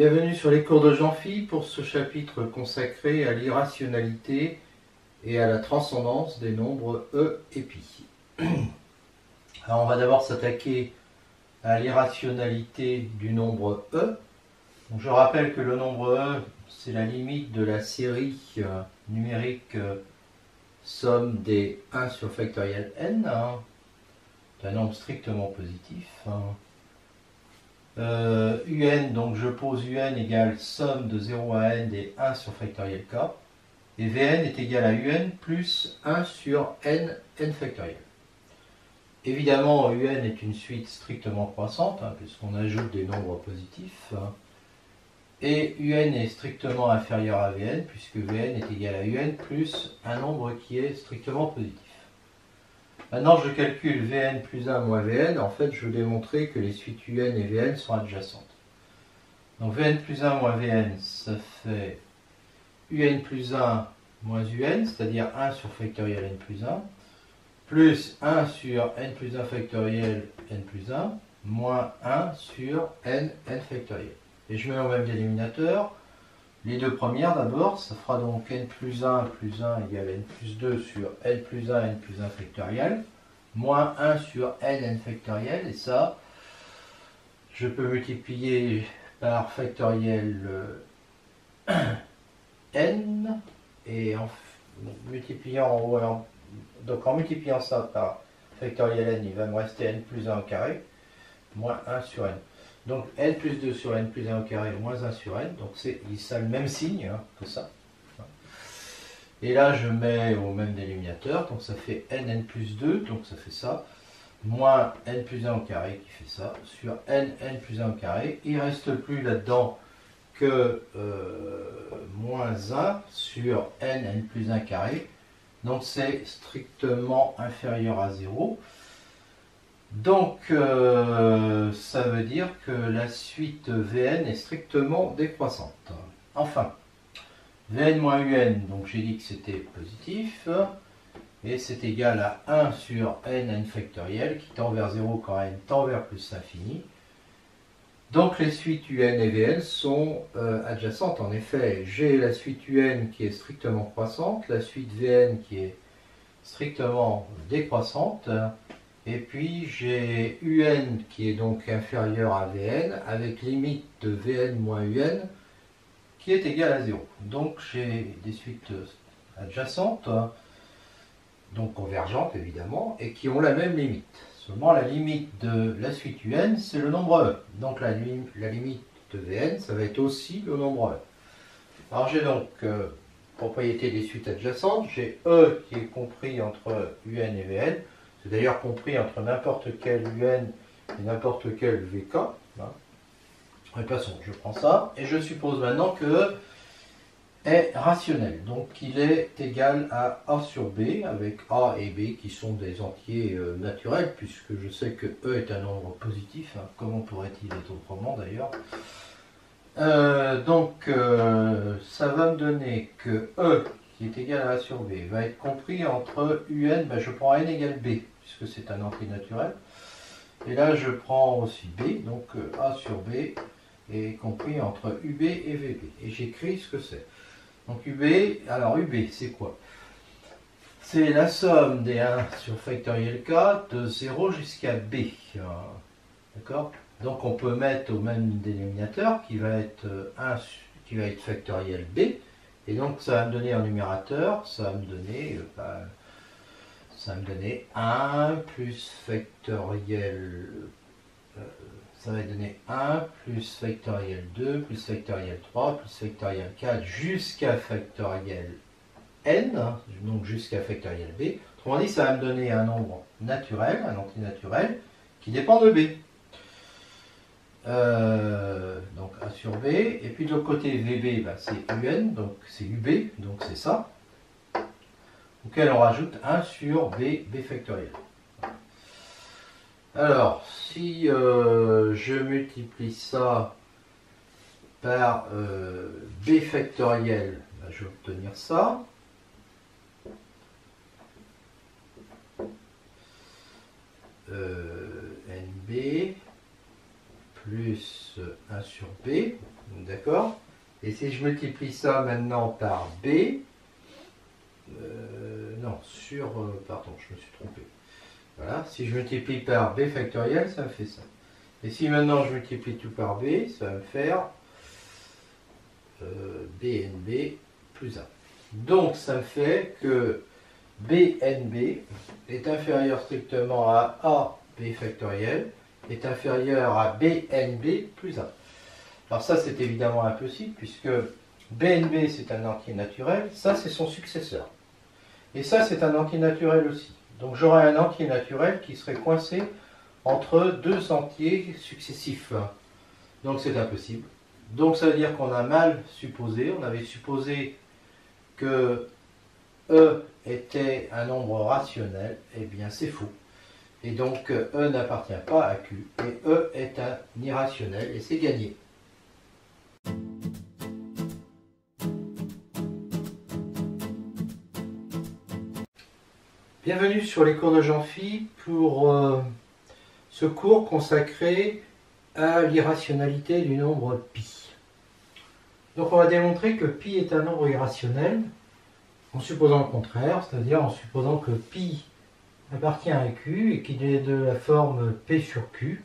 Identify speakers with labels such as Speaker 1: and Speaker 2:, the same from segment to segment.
Speaker 1: Bienvenue sur les cours de Jean-Phi pour ce chapitre consacré à l'irrationalité et à la transcendance des nombres E et pi. Alors on va d'abord s'attaquer à l'irrationalité du nombre E. Donc je rappelle que le nombre E, c'est la limite de la série numérique somme des 1 sur factoriel n, c'est un nombre strictement positif. Un, donc je pose un égale somme de 0 à n des 1 sur factoriel k, et Vn est égal à un plus 1 sur n factoriel. Évidemment, un est une suite strictement croissante, puisqu'on ajoute des nombres positifs, et un est strictement inférieur à Vn, puisque Vn est égal à un plus un nombre qui est strictement positif. Maintenant, je calcule Vn plus 1 moins Vn. En fait, je veux démontrer que les suites un et Vn sont adjacentes. Donc, Vn plus 1 moins Vn, ça fait un plus 1 moins un, c'est-à-dire 1 sur factoriel n plus 1, plus 1 sur n plus 1 factoriel n plus 1, moins 1 sur n factoriel. Et je mets au même dénominateur les deux premières d'abord, ça fera donc n plus 1 égale n plus 2 sur n plus 1 factoriel, moins 1 sur n factoriel, et ça, je peux multiplier par factoriel n, et en multipliant donc en multipliant ça par factoriel n, il va me rester n plus 1 au carré, moins 1 sur n. Donc n plus 2 sur n plus 1 au carré moins 1 sur n, donc c'est ça le même signe que ça. Et là je mets au même dénominateur, donc ça fait n plus 2, donc ça fait ça, moins n plus 1 au carré qui fait ça, sur n plus 1 au carré. Il ne reste plus là-dedans que moins 1 sur n plus 1 carré, donc c'est strictement inférieur à 0. Donc, ça veut dire que la suite Vn est strictement décroissante. Enfin, Vn moins un, donc j'ai dit que c'était positif, et c'est égal à 1 sur n factoriel, qui tend vers 0 quand n tend vers plus l'infini. Donc les suites un et Vn sont adjacentes. En effet, j'ai la suite un qui est strictement croissante, la suite Vn qui est strictement décroissante, et puis j'ai un qui est donc inférieur à Vn avec limite de Vn moins un qui est égal à 0. Donc j'ai des suites adjacentes, donc convergentes évidemment, et qui ont la même limite. Seulement la limite de la suite un, c'est le nombre E. Donc la limite de Vn, ça va être aussi le nombre E. Alors j'ai donc propriété des suites adjacentes, j'ai E qui est compris entre un et Vn. C'est d'ailleurs compris entre n'importe quel un et n'importe quel vk. De toute façon, je prends ça, et je suppose maintenant que E est rationnel. Donc il est égal à A sur B, avec A et B qui sont des entiers naturels, puisque je sais que E est un nombre positif. Comment pourrait-il être autrement d'ailleurs? Ça va me donner que E, qui est égal à A sur B, va être compris entre un, je prends n égale B, puisque c'est un entier naturel. Et là, je prends aussi B, donc A sur B est compris entre UB et VB. Et j'écris ce que c'est. Donc UB, alors UB, c'est quoi? C'est la somme des 1 sur factoriel k de 0 jusqu'à B. D'accord? Donc on peut mettre au même dénominateur qui va être factoriel B. Et donc ça va me donner en numérateur, ça va me donner 1 plus factoriel, ça va donner 1 plus factoriel 2 plus factoriel 3 plus factoriel 4 jusqu'à factoriel n, donc jusqu'à factoriel b. Autrement dit, ça va me donner un nombre naturel, un entier naturel, qui dépend de b. Donc A sur B, et puis de l'autre côté VB, c'est UN, donc c'est UB, donc c'est ça, auquel on rajoute 1 sur B factoriel. Alors, si je multiplie ça par B factoriel, je vais obtenir ça. NB plus 1 sur B, D'accord? Et si je multiplie ça maintenant par B, non, pardon, je me suis trompé. Voilà, si je multiplie par B factoriel, ça me fait ça. Et si maintenant je multiplie tout par B, ça va me faire BNB plus 1. Donc ça me fait que BNB est inférieur strictement à AB factoriel, est inférieur à BNB plus 1. Alors ça c'est évidemment impossible puisque BNB c'est un entier naturel, ça c'est son successeur. Et ça c'est un entier naturel aussi. Donc j'aurai un entier naturel qui serait coincé entre deux entiers successifs. Donc c'est impossible. Donc ça veut dire qu'on a mal supposé, on avait supposé que E était un nombre rationnel, eh bien c'est faux. Et donc E n'appartient pas à Q, et E est un irrationnel, et c'est gagné. Bienvenue sur les cours de Jean-Phi pour ce cours consacré à l'irrationalité du nombre pi. Donc on va démontrer que pi est un nombre irrationnel en supposant le contraire, c'est-à-dire en supposant que pi appartient à Q et qu'il est de la forme P sur Q,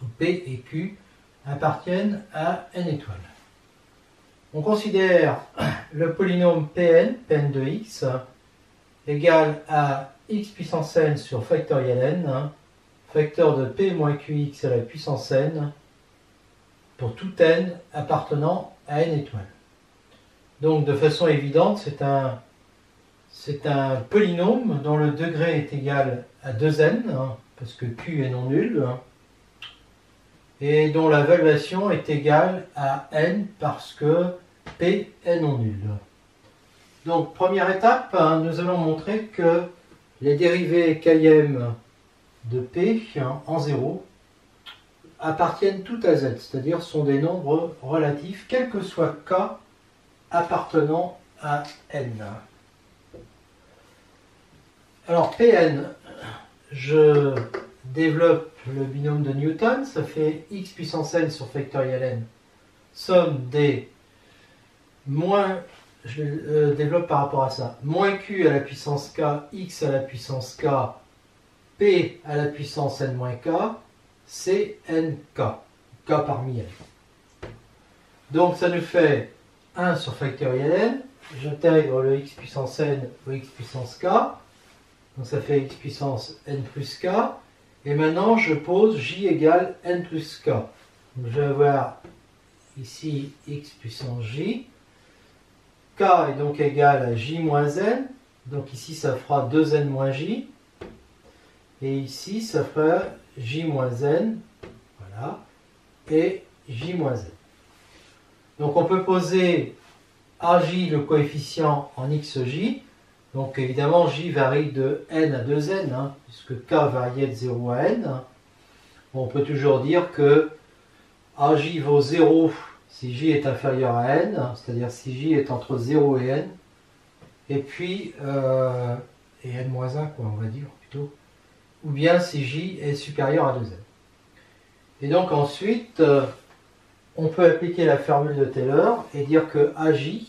Speaker 1: où P et Q appartiennent à n étoiles. On considère le polynôme Pn, Pn de x, égal à x puissance n sur factoriel n, facteur de P moins Qx à la puissance n, pour tout n appartenant à n étoiles. Donc de façon évidente, c'est un polynôme dont le degré est égal à 2n, parce que Q est non nul, et dont la valuation est égale à n parce que P est non nul. Donc première étape, nous allons montrer que les dérivées km de P en 0 appartiennent toutes à z, c'est-à-dire sont des nombres relatifs, quel que soit k appartenant à n. Alors Pn, je développe le binôme de Newton, ça fait x puissance n sur factoriel n, somme des moins, je développe par rapport à ça, moins q à la puissance k, x à la puissance k, p à la puissance n moins k, c'est nk, k parmi n. Donc ça nous fait 1 sur factoriel n, j'intègre le x puissance n au x puissance k, donc ça fait x puissance n plus k, et maintenant je pose j égale n plus k. Donc je vais avoir ici x puissance j, k est donc égal à j moins n, donc ici ça fera 2n moins j, et ici ça fera j moins n, voilà, et j moins n. Donc on peut poser AJ, le coefficient, en xj, donc évidemment j varie de n à 2n, puisque k variait de 0 à n. On peut toujours dire que AJ vaut 0 si j est inférieur à n, c'est-à-dire si j est entre 0 et n, et puis et n moins 1, quoi, on va dire plutôt, ou bien si j est supérieur à 2n. Et donc ensuite, on peut appliquer la formule de Taylor et dire que AJ,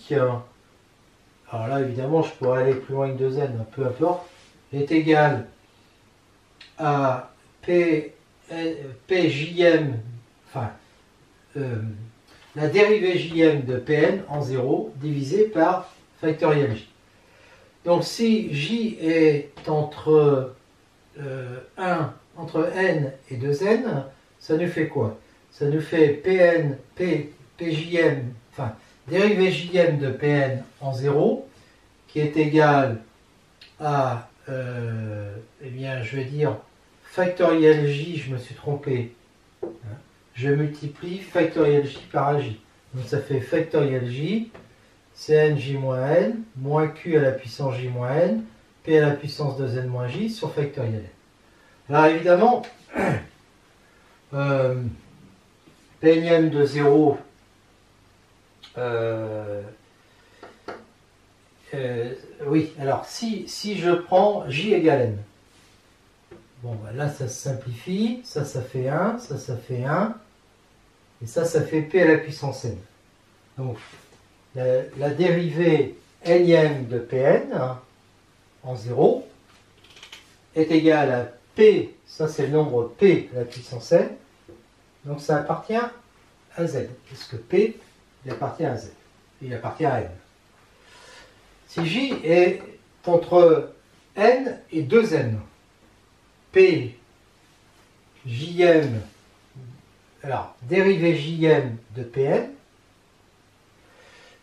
Speaker 1: alors là évidemment je pourrais aller plus loin que 2n, peu importe, est égal à PJM, enfin, la dérivée JM de Pn en 0 divisé par factoriel J. Donc si J est entre n et 2n, ça nous fait quoi? Ça nous fait Pn, Pjm, enfin, dérivée Jm de Pn en 0, qui est égal à, eh bien, je vais dire, factoriel J, je me suis trompé, je multiplie factoriel J par AJ. Donc ça fait factoriel J, Cn J moins n, moins Q à la puissance J moins n, P à la puissance 2n moins J sur factoriel n. Alors évidemment, Pn de 0, oui, alors si je prends J égale n, bon, ben là ça se simplifie, ça fait 1, ça fait 1, Et ça fait p à la puissance n. Donc, la dérivée nième de Pn, hein, en 0, est égale à P, ça c'est le nombre P à la puissance n, donc ça appartient à Z, parce que P, il appartient à Z, il appartient à n. Si J est entre n et 2n, P, Jm, alors, dérivée Jm de Pn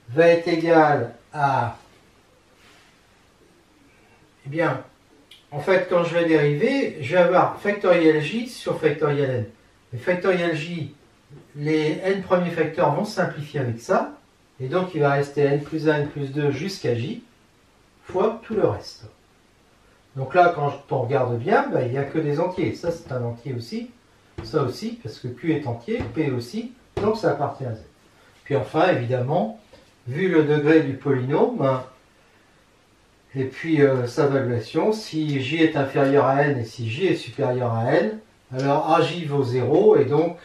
Speaker 1: va être égale à, eh bien, en fait, quand je vais dériver, je vais avoir factoriel J sur factoriel n. Et factoriel J, les n premiers facteurs vont se simplifier avec ça, et donc il va rester n plus 1, n plus 2 jusqu'à J, fois tout le reste. Donc là, quand on regarde bien, ben, il n'y a que des entiers. Ça, c'est un entier aussi. Ça aussi, parce que Q est entier, P aussi, donc ça appartient à Z. Puis enfin, évidemment, vu le degré du polynôme, et puis sa valuation, si J est inférieur à n et si J est supérieur à n, alors AJ vaut 0, et donc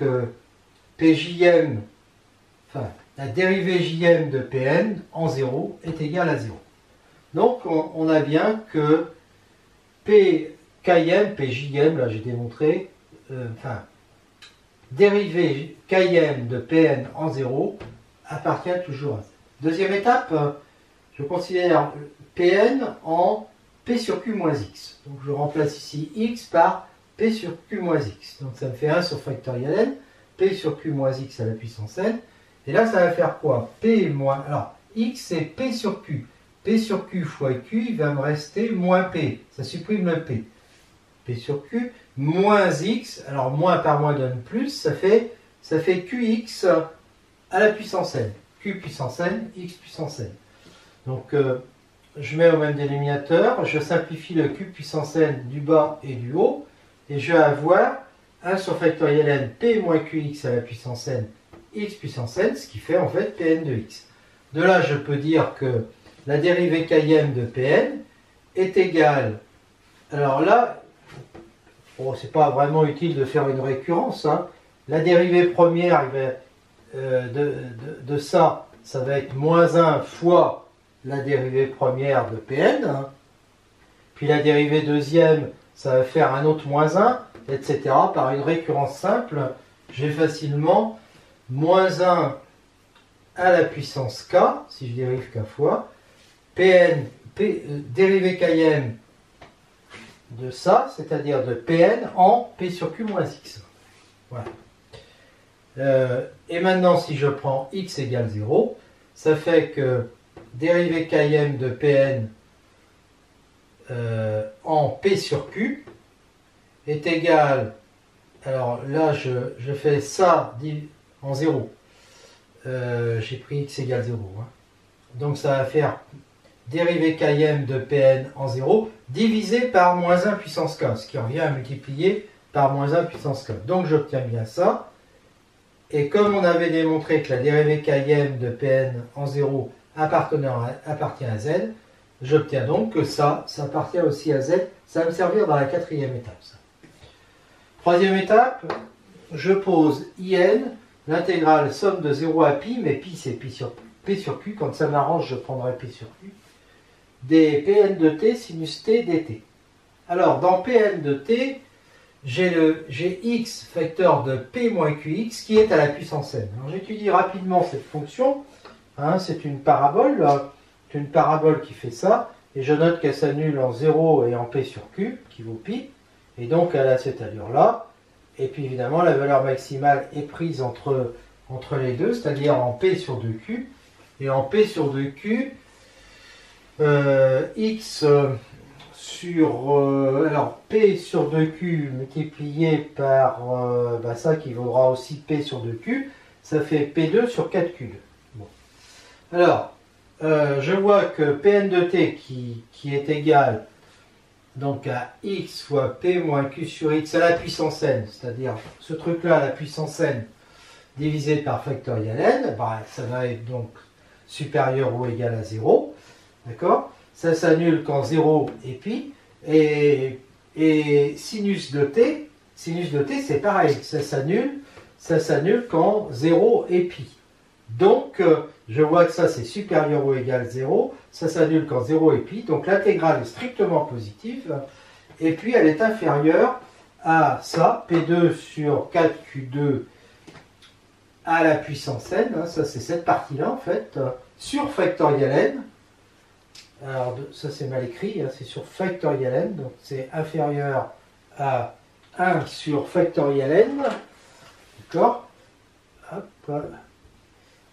Speaker 1: PJM, enfin, la dérivée JM de Pn en 0 est égale à 0. Donc on a bien que PKM, PJM, là j'ai démontré, enfin, dérivée Km de Pn en 0 appartient toujours à Z. Deuxième étape, je considère Pn en P sur Q moins X. Donc je remplace ici X par P sur Q moins X. Donc ça me fait 1 sur factoriel n, P sur Q moins X à la puissance n. Et là ça va faire quoi? P moins, alors X c'est P sur Q. P sur Q fois Q, il va me rester moins P. Ça supprime le P. P sur Q moins X, alors moins par moins donne plus, ça fait Qx à la puissance n. Q puissance n, X puissance n. Donc je mets au même dénominateur, je simplifie le Q puissance n du bas et du haut, et je vais avoir 1 sur factoriel n, P moins Qx à la puissance n, X puissance n, ce qui fait en fait Pn de X. De là, je peux dire que la dérivée Km de Pn est égale, alors là, bon, c'est pas vraiment utile de faire une récurrence, hein. La dérivée première de ça, ça va être moins 1 fois la dérivée première de Pn, hein. Puis la dérivée deuxième, ça va faire un autre moins 1, etc. Par une récurrence simple, j'ai facilement moins 1 à la puissance k, si je dérive k fois, dérivée Km de ça, c'est-à-dire de Pn en P sur Q moins X. Voilà. Et maintenant, si je prends X égale 0, ça fait que dérivée Km de Pn en P sur Q est égal, alors là je fais ça en 0, j'ai pris X égale 0, hein. Donc ça va faire dérivée Km de Pn en 0 divisé par moins 1 puissance k, ce qui revient à multiplier par moins 1 puissance k. Donc j'obtiens bien ça. Et comme on avait démontré que la dérivée Km de Pn en 0 appartient à Z, j'obtiens donc que ça appartient aussi à Z. Ça va me servir dans la quatrième étape. Ça. Troisième étape, je pose IN, l'intégrale somme de 0 à pi, mais pi c'est P sur Q, quand ça m'arrange je prendrai P sur Q, des Pn de t sinus t dt. Alors dans Pn de t, j'ai x facteur de p moins qx qui est à la puissance n. Alors j'étudie rapidement cette fonction, hein, c'est une parabole qui fait ça, et je note qu'elle s'annule en 0 et en p sur q, qui vaut pi, et donc elle a cette allure-là, et puis évidemment la valeur maximale est prise entre les deux, c'est-à-dire en p sur 2q, et en p sur 2q, x sur alors p sur 2q multiplié par ça qui vaudra aussi p sur 2q, ça fait p2 sur 4q2. Bon. Alors, je vois que Pn de t qui est égal donc à x fois p moins q sur x à la puissance n, c'est-à-dire ce truc-là à la puissance n divisé par factoriel n, ça va être donc supérieur ou égal à 0. D'accord? Ça s'annule quand 0 et pi. Et sinus de t c'est pareil, ça s'annule ça s'annule quand 0 est pi. Donc, je vois que ça c'est supérieur ou égal 0, ça s'annule quand 0 est pi, donc l'intégrale est strictement positive, et puis elle est inférieure à ça, P2 sur 4Q2 à la puissance n, hein, ça c'est cette partie-là en fait, sur factoriel n. Alors ça c'est mal écrit, hein, c'est sur factoriel n, donc c'est inférieur à 1 sur factoriel n, d'accord?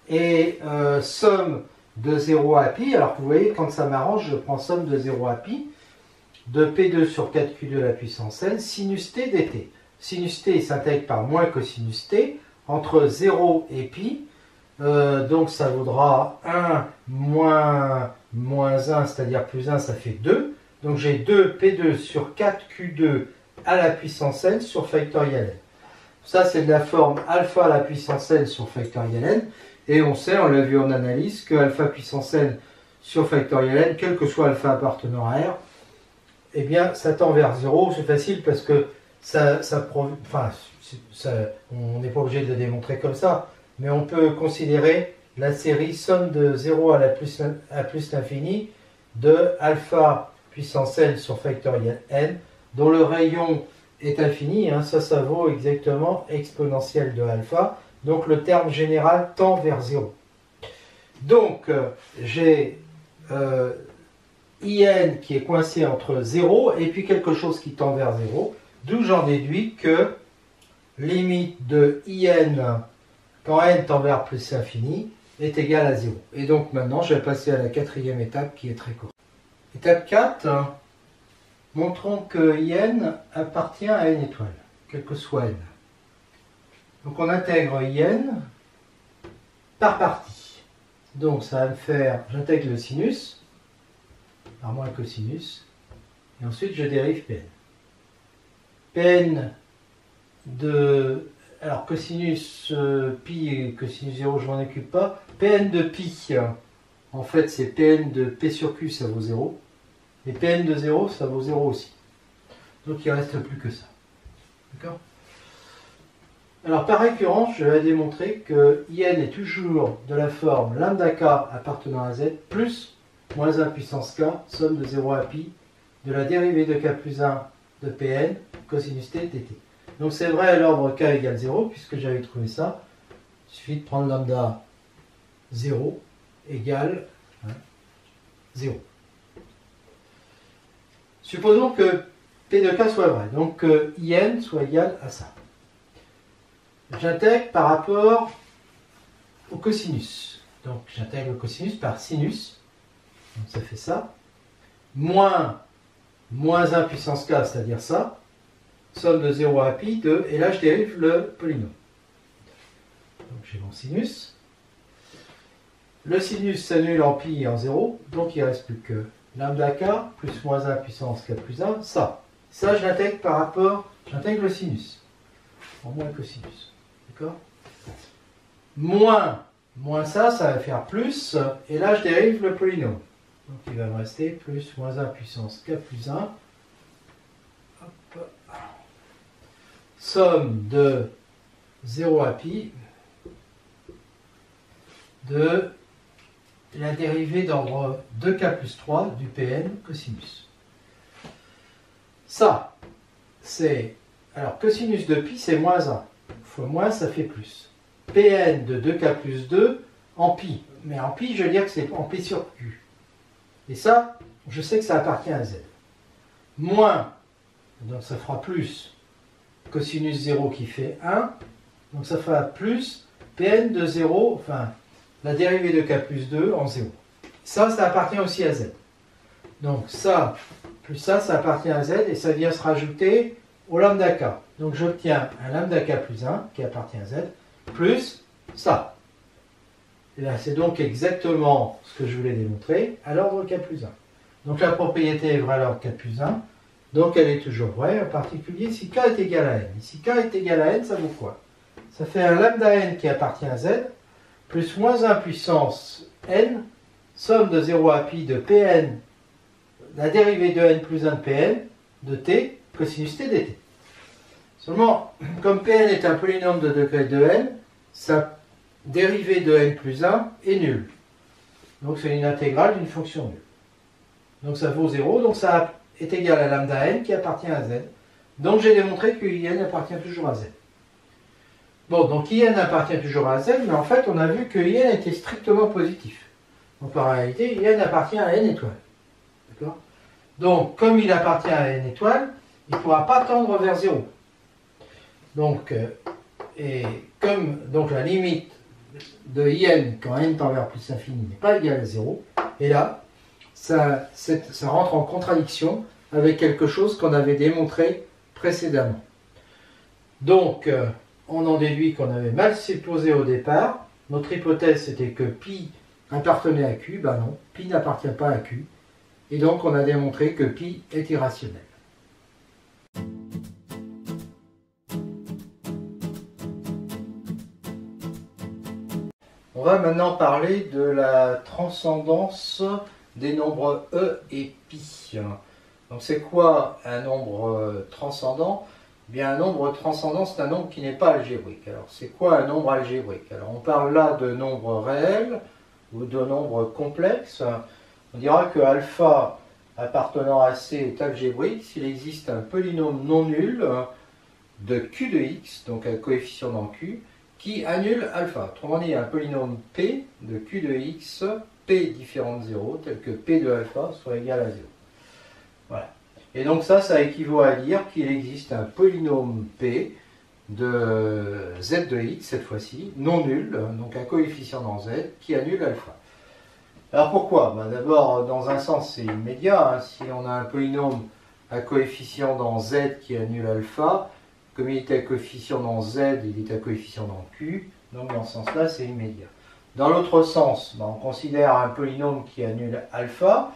Speaker 1: Et somme de 0 à pi, alors vous voyez quand ça m'arrange, je prends somme de 0 à pi, de P2 sur 4Q2 à la puissance n, sinus t dt. Sinus t s'intègre par moins cosinus t, entre 0 et pi, donc ça vaudra 1 moins 1, c'est-à-dire plus 1, ça fait 2. Donc j'ai 2 P2 sur 4Q2 à la puissance n sur factoriel n. Ça c'est de la forme alpha à la puissance n sur factoriel n. Et on sait, on l'a vu en analyse, que alpha puissance n sur factoriel n, quel que soit alpha appartenant à R, eh bien ça tend vers 0. C'est facile parce que on n'est pas obligé de le démontrer comme ça, mais on peut considérer la série somme de 0 à plus l'infini de alpha puissance n sur factoriel n, dont le rayon est infini, hein, ça vaut exactement exponentielle de alpha, donc le terme général tend vers 0. Donc j'ai IN qui est coincé entre 0 et puis quelque chose qui tend vers 0, d'où j'en déduis que limite de IN quand n tend vers plus l'infini est égale à 0. Et donc maintenant je vais passer à la quatrième étape qui est très courte. Étape 4, montrons que IN appartient à n étoile, quel que soit n. Donc on intègre IN par partie. Donc ça va me faire, j'intègre le sinus, par moins cosinus, et ensuite je dérive Pn. Pn de, alors cosinus pi et cosinus 0 je m'en occupe pas, Pn de pi, en fait c'est Pn de P sur Q, ça vaut 0, et Pn de 0 ça vaut 0 aussi. Donc il ne reste plus que ça. D'accord ? Alors par récurrence, je vais démontrer que IN est toujours de la forme lambda k appartenant à z plus moins 1 puissance k, somme de 0 à pi, de la dérivée de k plus 1 de Pn, cosinus t dt. Donc c'est vrai à l'ordre k égale 0, puisque j'avais trouvé ça. Il suffit de prendre lambda 0 égale 0. Supposons que P de k soit vrai, donc que IN soit égal à ça. J'intègre par rapport au cosinus. Donc j'intègre le cosinus par sinus. Donc ça fait ça. Moins 1 puissance k, c'est-à-dire ça. Somme de 0 à pi de, et là je dérive le polynôme. Donc j'ai mon sinus. Le sinus s'annule en pi et en 0, donc il ne reste plus que lambda k plus moins 1 puissance k plus 1, ça. Ça je l'intègre par rapport, j'intègre le sinus. En moins cosinus. D'accord ? Moins ça va faire plus, et là je dérive le polynôme. Donc il va me rester plus moins 1 puissance k plus 1. Hop. Somme de 0 à pi de la dérivée d'ordre 2k plus 3 du Pn cosinus. Ça, c'est... Alors cosinus de pi c'est moins 1. Fois moins, ça fait plus. Pn de 2k plus 2 en pi. Mais en pi, je veux dire que c'est en p sur q. Et ça, je sais que ça appartient à z. Moins, donc ça fera plus cosinus 0 qui fait 1. Donc ça fera plus Pn de 0, enfin, la dérivée de k plus 2 en 0. Ça appartient aussi à z. Donc ça, plus ça appartient à z et ça vient se rajouter au lambda k. Donc j'obtiens un lambda k plus 1 qui appartient à z, plus ça. Et là c'est donc exactement ce que je voulais démontrer à l'ordre k plus 1. Donc la propriété est vraie à l'ordre k plus 1, donc elle est toujours vraie, en particulier si k est égal à n. Et si k est égal à n, ça vaut quoi? Ça fait un lambda n qui appartient à z, plus moins 1 puissance n, somme de 0 à pi de Pn, la dérivée de n plus 1 de Pn, de t, cosinus t dt. Seulement, comme Pn est un polynôme de degré de n, sa dérivée de n plus 1 est nulle. Donc c'est une intégrale d'une fonction nulle. Donc ça vaut 0, donc ça est égal à lambda n qui appartient à z. Donc j'ai démontré que in appartient toujours à z. Bon, donc in appartient toujours à z, mais en fait on a vu que in était strictement positif. Donc en réalité, in appartient à n étoiles. D'accord? Donc comme il appartient à n étoiles, il ne pourra pas tendre vers 0. Donc, et comme donc la limite de in quand n tend vers plus l'infini n'est pas égale à 0, et là, ça rentre en contradiction avec quelque chose qu'on avait démontré précédemment. Donc, on en déduit qu'on avait mal supposé au départ. Notre hypothèse c'était que pi appartenait à q. Ben non, pi n'appartient pas à q. Et donc on a démontré que pi est irrationnel. On va maintenant parler de la transcendance des nombres e et pi. Donc c'est quoi un nombre transcendant? Bien, un nombre transcendant, c'est un nombre qui n'est pas algébrique. Alors, c'est quoi un nombre algébrique? Alors, on parle là de nombres réels ou de nombres complexes. On dira que alpha appartenant à C est algébrique s'il existe un polynôme non nul de q de x, donc un coefficient dans q, qui annule alpha. Autrement dit, un polynôme p de q de x, p différent de 0, tel que p de alpha soit égal à 0. Voilà. Et donc ça équivaut à dire qu'il existe un polynôme p de z de x, cette fois-ci, non nul, donc un coefficient dans z, qui annule alpha. Alors pourquoi? Ben d'abord, dans un sens, c'est immédiat. Hein. Si on a un polynôme à coefficient dans z qui annule alpha, comme il est à coefficient dans z, il est à coefficient dans q, donc dans ce sens-là, c'est immédiat. Dans l'autre sens, ben, on considère un polynôme qui annule alpha,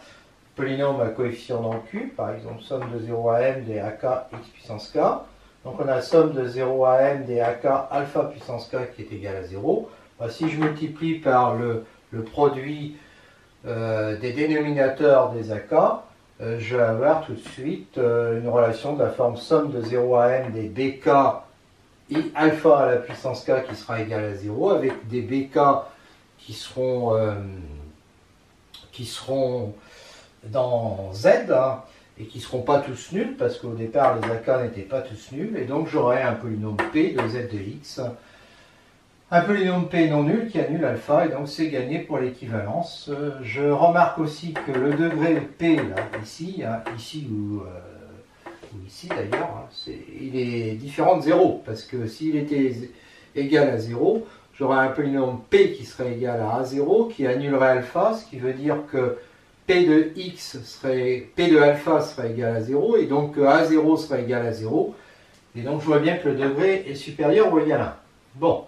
Speaker 1: polynôme à coefficient dans q, par exemple somme de 0 à m des ak x puissance k. Donc on a somme de 0 à m des ak alpha puissance k qui est égal à 0. Ben, si je multiplie par le produit des dénominateurs des ak, je vais avoir tout de suite une relation de la forme somme de 0 à m des bk et alpha à la puissance k qui sera égal à 0, avec des bk qui seront dans z, hein, et qui ne seront pas tous nuls, parce qu'au départ les ak n'étaient pas tous nuls, et donc j'aurai un polynôme p de z de x, un polynôme p non nul qui annule alpha, et donc c'est gagné pour l'équivalence. Je remarque aussi que le degré p, là, ici, hein, ici ou ici d'ailleurs, hein, il est différent de 0, parce que s'il était égal à 0, j'aurais un polynôme p qui serait égal à a0, qui annulerait alpha, ce qui veut dire que p de x p de alpha serait égal à 0, et donc a0 serait égal à 0, et donc je vois bien que le degré est supérieur ou égal à 1. Bon.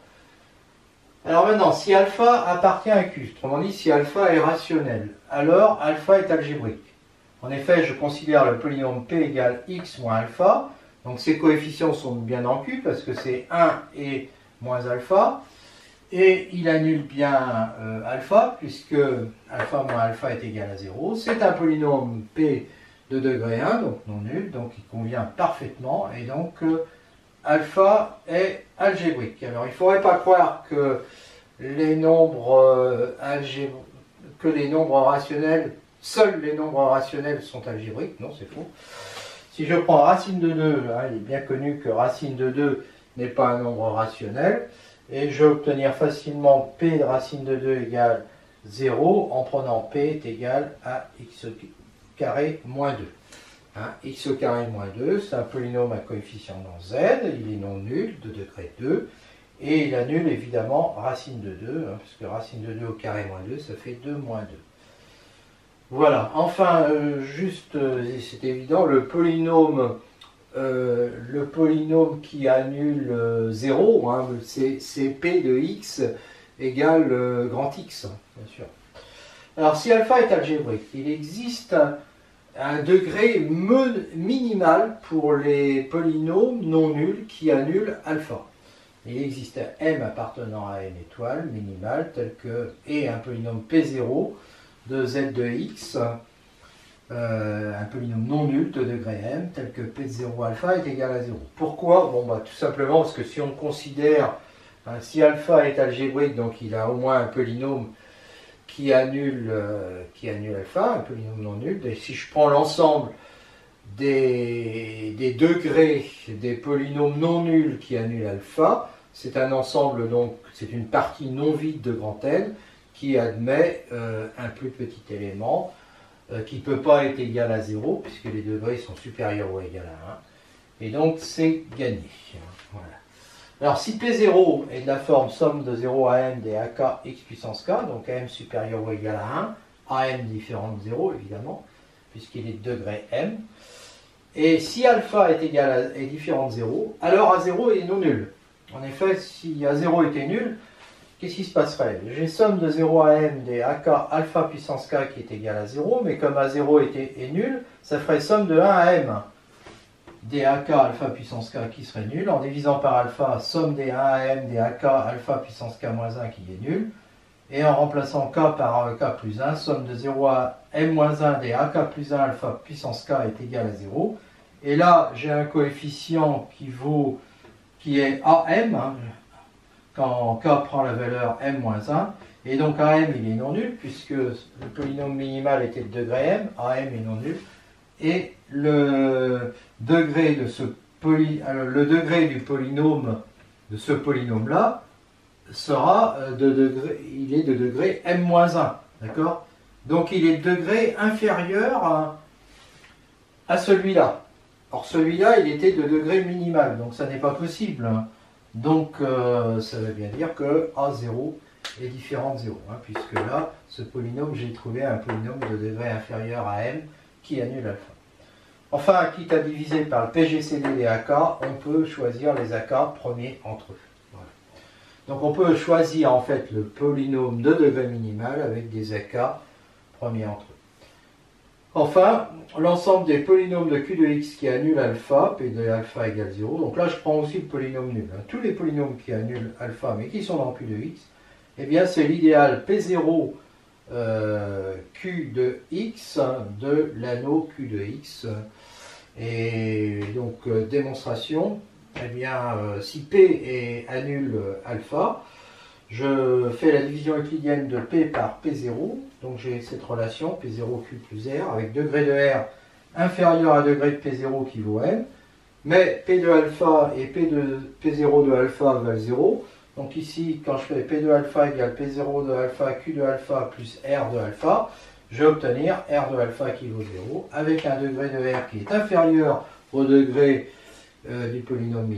Speaker 1: Alors maintenant, si alpha appartient à q, autrement dit si alpha est rationnel, alors alpha est algébrique. En effet, je considère le polynôme p égale x moins alpha, donc ces coefficients sont bien dans q, parce que c'est 1 et moins alpha, et il annule bien alpha, puisque alpha moins alpha est égal à 0. C'est un polynôme p de degré 1, donc non nul, donc il convient parfaitement, et donc alpha est algébrique. Alors il ne faudrait pas croire que les nombres rationnels, seuls les nombres rationnels sont algébriques, non c'est faux. Si je prends racine de 2, hein, il est bien connu que racine de 2 n'est pas un nombre rationnel, et je vais obtenir facilement p de racine de 2 égale 0 en prenant p est égal à x carré moins 2. Hein, x carré moins 2, c'est un polynôme à coefficient dans z, il est non nul de degré 2, et il annule évidemment racine de 2, hein, puisque racine de 2 au carré moins 2, ça fait 2 moins 2. Voilà, enfin, juste, c'est évident, le polynôme qui annule 0, hein, c'est p de x égale grand x, bien sûr. Alors, si alpha est algébrique, il existe un degré minimal pour les polynômes non nuls qui annulent alpha. Il existe un m appartenant à n étoile minimal tel que et un polynôme p0 de z de x un polynôme non nul de degré m, tel que p de 0 alpha est égal à 0. Pourquoi? Bon, bah, tout simplement parce que si on considère, si alpha est algébrique, donc il a au moins un polynôme qui annule alpha, un polynôme non nul, et si je prends l'ensemble des degrés des polynômes non nuls qui annulent alpha, c'est un ensemble, donc c'est une partie non vide de grand N qui admet un plus petit élément qui ne peut pas être égal à 0 puisque les degrés sont supérieurs ou égal à 1. Et donc c'est gagné. Voilà. Alors si P0 est de la forme somme de 0 à m des AK x puissance k, donc m supérieur ou égal à 1, am différent de 0 évidemment, puisqu'il est de degré m, et si alpha est différent de 0, alors A0 est non nul. En effet, si A0 était nul, qu'est-ce qui se passerait? J'ai somme de 0 à m des AK alpha puissance k qui est égal à 0, mais comme A0 est nul, ça ferait somme de 1 à m des AK alpha puissance k qui serait nul, en divisant par alpha, somme des 1 à m des AK alpha puissance k moins 1 qui est nul, et en remplaçant k par k plus 1, somme de 0 à m moins 1 des AK plus 1 alpha puissance k est égal à 0. Et là, j'ai un coefficient qui est AM, quand k prend la valeur m moins 1. Et donc AM, il est non nul, puisque le polynôme minimal était de degré m, AM est non nul. Et le degré du polynôme de ce polynôme-là sera de degré m-1, d'accord? Donc il est de degré inférieur à celui-là. Or celui-là, il était de degré minimal, donc ça n'est pas possible. Donc ça veut bien dire que A0 est différent de 0, puisque là, ce polynôme, j'ai trouvé un polynôme de degré inférieur à m qui annule alpha. Enfin, quitte à diviser par le PGCD des AK, on peut choisir les AK premiers entre eux. Voilà. Donc on peut choisir en fait le polynôme de degré minimal avec des AK premiers entre eux. Enfin, l'ensemble des polynômes de Q de x qui annulent alpha, P de alpha égale 0. Donc là, je prends aussi le polynôme nul. Tous les polynômes qui annulent alpha, mais qui sont dans Q de x, eh bien c'est l'idéal P0 Q de x de l'anneau Q de x. Et donc, démonstration, eh bien, si P annule alpha, je fais la division euclidienne de P par P0, donc j'ai cette relation P0Q plus R, avec degré de R inférieur à degré de P0 qui vaut M, mais P de alpha et P0 de alpha valent 0, donc ici, quand je fais P de alpha égale P0 de alpha, Q de alpha plus R de alpha, je vais obtenir R de alpha qui vaut 0, avec un degré de R qui est inférieur au degré du polynôme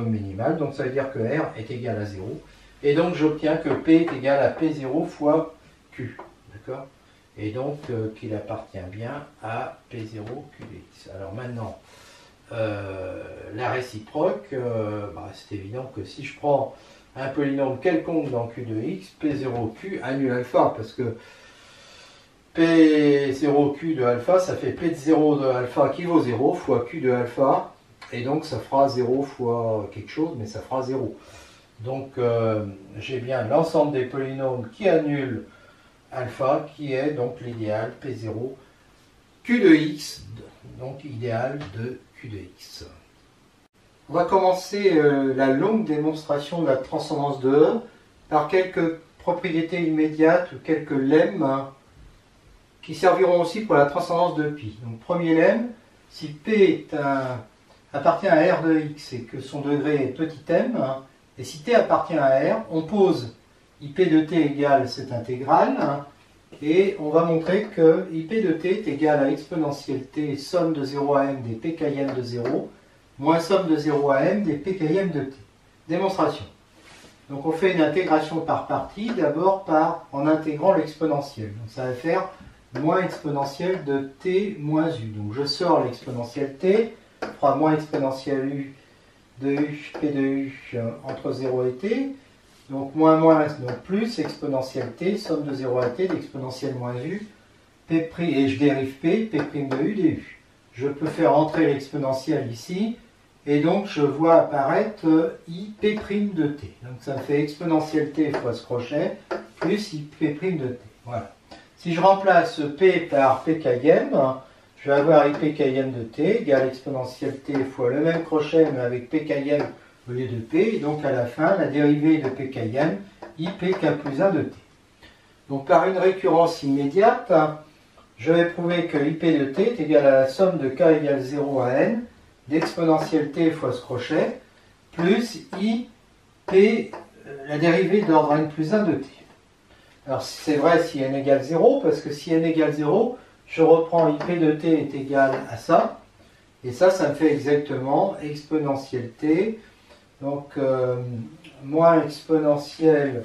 Speaker 1: minimal. Donc ça veut dire que R est égal à 0. Et donc j'obtiens que P est égal à P0 fois Q. D'accord? Et donc qu'il appartient bien à P0 Q de x. Alors maintenant, la réciproque, c'est évident que si je prends un polynôme quelconque dans Q de x, P0Q annule alpha, parce que P0Q de alpha, ça fait P de 0 de alpha qui vaut 0 fois Q de alpha, et donc ça fera 0 fois quelque chose, mais ça fera 0. Donc j'ai bien l'ensemble des polynômes qui annulent alpha, qui est donc l'idéal P0 Q de x, donc idéal de Q de x. On va commencer la longue démonstration de la transcendance de E par quelques propriétés immédiates ou quelques lemmes qui serviront aussi pour la transcendance de pi. Donc premier lemme, si P appartient à R de x et que son degré est petit m, et si T appartient à R, on pose IP de T égale cette intégrale, et on va montrer que IP de T est égal à exponentielle T somme de 0 à m des p km de 0, moins somme de 0 à m des p km de T. Démonstration. Donc on fait une intégration par partie, d'abord en intégrant l'exponentielle. Donc ça va faire moins exponentielle de t moins u. Donc je sors l'exponentielle t, fera moins exponentielle u de u, p de u entre 0 et t. Donc moins moins, donc plus exponentielle t, somme de 0 à t d'exponentielle moins u, p', et je dérive p, p' de u du. Je peux faire entrer l'exponentielle ici, et donc je vois apparaître i p' de t. Donc ça fait exponentielle t fois ce crochet, plus i p' de t. Voilà. Si je remplace P par pkm, je vais avoir ipkm de t égale exponentielle t fois le même crochet mais avec pkm au lieu de p. Et donc à la fin, la dérivée de pkm, ipk plus 1 de t. Donc par une récurrence immédiate, je vais prouver que ip de t est égal à la somme de k égale 0 à n d'exponentielle t fois ce crochet plus ip, la dérivée d'ordre n plus 1 de t. Alors c'est vrai si n égale 0, parce que si n égale 0, je reprends ip de t est égal à ça, et ça me fait exactement exponentielle t, donc moins exponentielle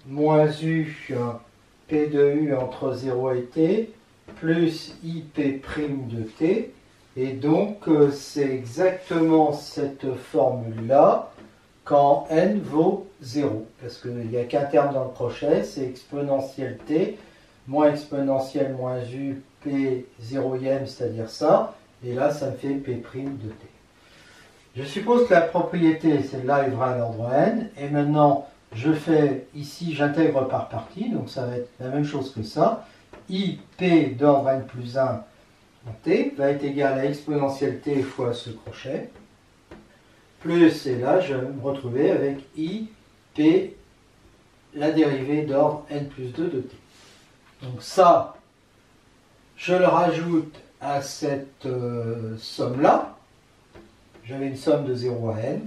Speaker 1: moins u p de u entre 0 et t, plus ip' de t, et donc c'est exactement cette formule-là quand n vaut 0, parce qu'il n'y a qu'un terme dans le crochet, c'est exponentielle t, moins exponentielle moins u, p 0e, c'est-à-dire ça, et là ça me fait p' de t. Je suppose que la propriété, celle-là, est vraie à l'ordre n, et maintenant je fais ici, j'intègre par partie, donc ça va être la même chose que ça, ip d'ordre n plus 1 en t va être égal à exponentielle t fois ce crochet, plus, et là je vais me retrouver avec ip, la dérivée d'ordre n plus 2 de t. Donc ça, je le rajoute à cette somme-là. J'avais une somme de 0 à n,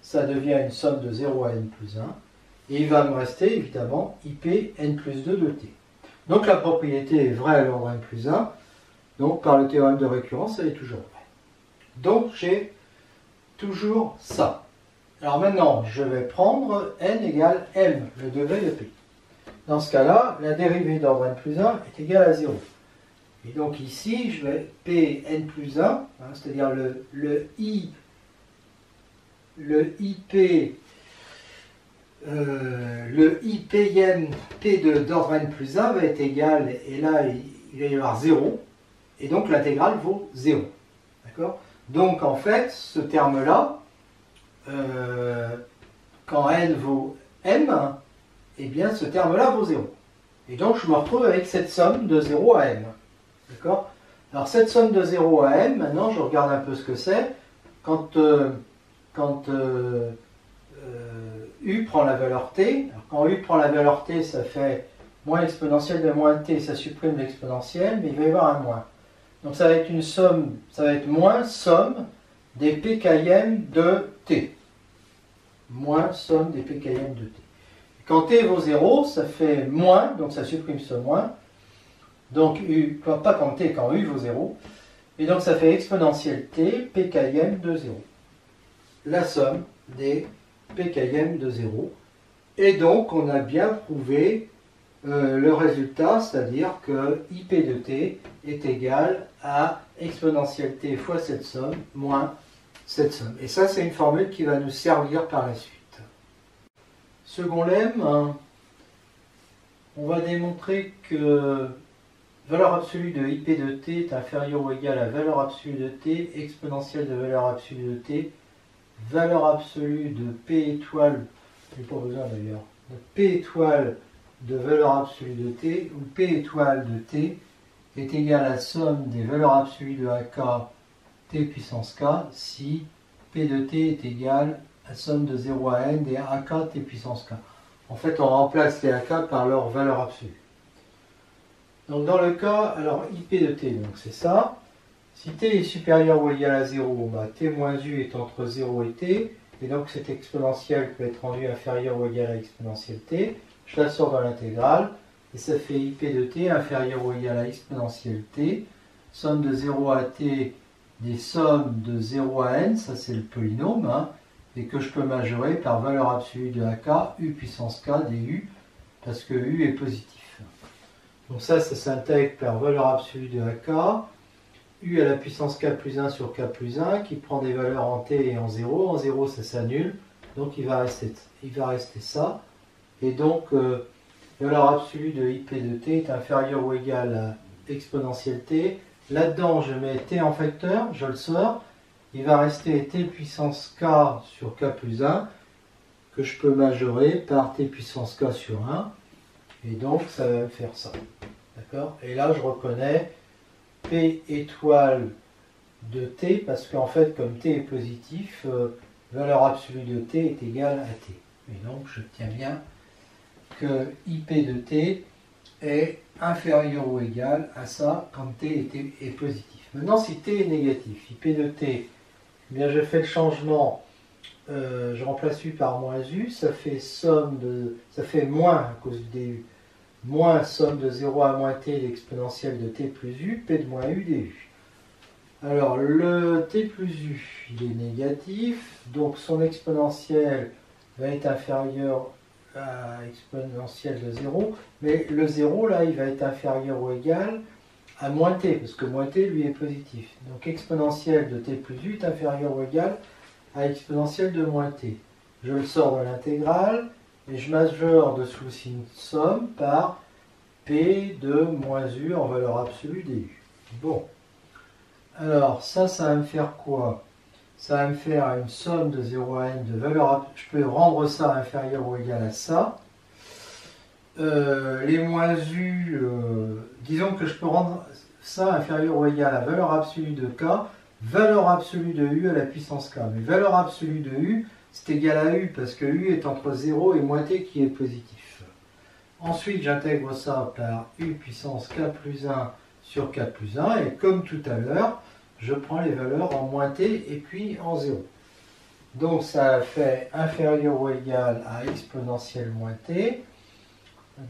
Speaker 1: ça devient une somme de 0 à n plus 1, et il va me rester évidemment ip n plus 2 de t. Donc la propriété est vraie à l'ordre n plus 1, donc par le théorème de récurrence, elle est toujours vraie. Donc j'ai toujours ça. Alors maintenant, je vais prendre n égale m, le degré de p. Dans ce cas-là, la dérivée d'ordre n plus 1 est égale à 0. Et donc ici, je vais p n plus 1, c'est-à-dire le ipm p d'ordre n plus 1 va être égal, et là il va y avoir 0, et donc l'intégrale vaut 0. D'accord ? Donc en fait, ce terme-là, quand n vaut m, eh bien ce terme-là vaut 0. Et donc je me retrouve avec cette somme de 0 à m. D'accord ? Alors cette somme de 0 à m, maintenant je regarde un peu ce que c'est. Quand u prend la valeur t, alors quand u prend la valeur t, ça fait moins exponentielle de moins t, ça supprime l'exponentielle, mais il va y avoir un moins. Donc ça va être une somme, ça va être moins somme des pkm de t. Moins somme des pkm de t. Quand t vaut 0, ça fait moins, donc ça supprime ce moins. Donc u, pas quand t, quand u vaut 0. Et donc ça fait exponentielle t, pkm de 0. La somme des pkm de 0. Et donc on a bien prouvé le résultat, c'est-à-dire que ip de t est égal à exponentielle t fois cette somme moins cette somme. Et ça, c'est une formule qui va nous servir par la suite. Second lemme, on va démontrer que valeur absolue de ip de t est inférieure ou égale à valeur absolue de t, exponentielle de valeur absolue de t, valeur absolue de p étoile, j'ai pas besoin d'ailleurs, de p étoile de valeur absolue de t, où p étoile de t est égal à la somme des valeurs absolues de ak t puissance k si p de t est égal à la somme de 0 à n des ak t puissance k. En fait, on remplace les ak par leur valeur absolue. Donc dans le cas, alors ip de t, donc c'est ça. Si t est supérieur ou égal à 0, bah, t moins u est entre 0 et t, et donc cette exponentielle peut être rendue inférieure ou égale à exponentielle t. Je la sors dans l'intégrale, et ça fait ip de t inférieur ou égal à exponentielle t, somme de 0 à t des sommes de 0 à n, ça c'est le polynôme, et que je peux majorer par valeur absolue de ak, u puissance k du, parce que u est positif. Donc ça s'intègre par valeur absolue de ak, u à la puissance k plus 1 sur k plus 1, qui prend des valeurs en t et en 0. En 0, ça s'annule, donc il va rester ça. Et donc, valeur absolue de ip de t est inférieure ou égale à exponentielle t. Là-dedans, je mets t en facteur, je le sors. Il va rester t puissance k sur k plus 1, que je peux majorer par t puissance k sur 1. Et donc, ça va me faire ça. D'accord? Et là, je reconnais P étoile de T, parce qu'en fait, comme T est positif, valeur absolue de T est égale à T. Et donc, je tiens bien que IP de T est inférieur ou égal à ça quand T est positif. Maintenant, si T est négatif, IP de T, eh bien, je fais le changement, je remplace U par moins U, ça fait ça fait moins à cause du DU, moins somme de 0 à moins T l'exponentielle de T plus U, P de moins U DU. Alors, le T plus U, il est négatif, donc son exponentielle va être inférieur à exponentielle de 0, mais le 0, là, il va être inférieur ou égal à moins T, parce que moins T, lui, est positif. Donc, exponentielle de T plus U est inférieur ou égal à exponentielle de moins T. Je le sors de l'intégrale, et je majeure dessous le signe somme par P de moins U en valeur absolue du. Bon. Alors, ça va me faire quoi? Ça va me faire une somme de 0 à n de valeur. Je peux rendre ça inférieur ou égal à ça. Les moins U, disons que je peux rendre ça inférieur ou égal à valeur absolue de k, valeur absolue de U à la puissance k. Mais valeur absolue de U, c'est égal à U, parce que U est entre 0 et moins t qui est positif. Ensuite, j'intègre ça par U puissance k plus 1 sur k plus 1, et comme tout à l'heure, je prends les valeurs en moins t et puis en 0. Donc ça fait inférieur ou égal à exponentielle moins t.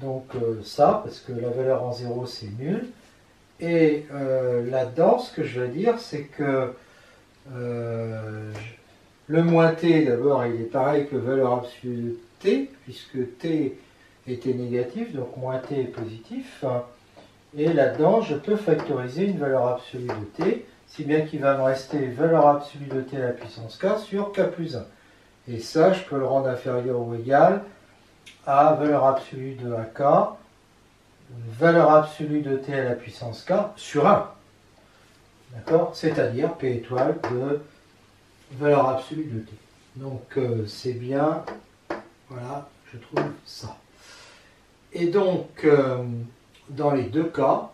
Speaker 1: Donc ça, parce que la valeur en 0 c'est nul. Et là-dedans, ce que je vais dire, c'est que le moins t, d'abord, il est pareil que valeur absolue de t, puisque t était négatif, donc moins t est positif. Et là-dedans, je peux factoriser une valeur absolue de t, si bien qu'il va me rester valeur absolue de t à la puissance k sur k plus 1. Et ça, je peux le rendre inférieur ou égal à valeur absolue de ak, valeur absolue de t à la puissance k sur 1. D'accord? C'est-à-dire p étoile de valeur absolue de t. Donc, c'est bien, voilà, je trouve ça. Et donc, dans les deux cas,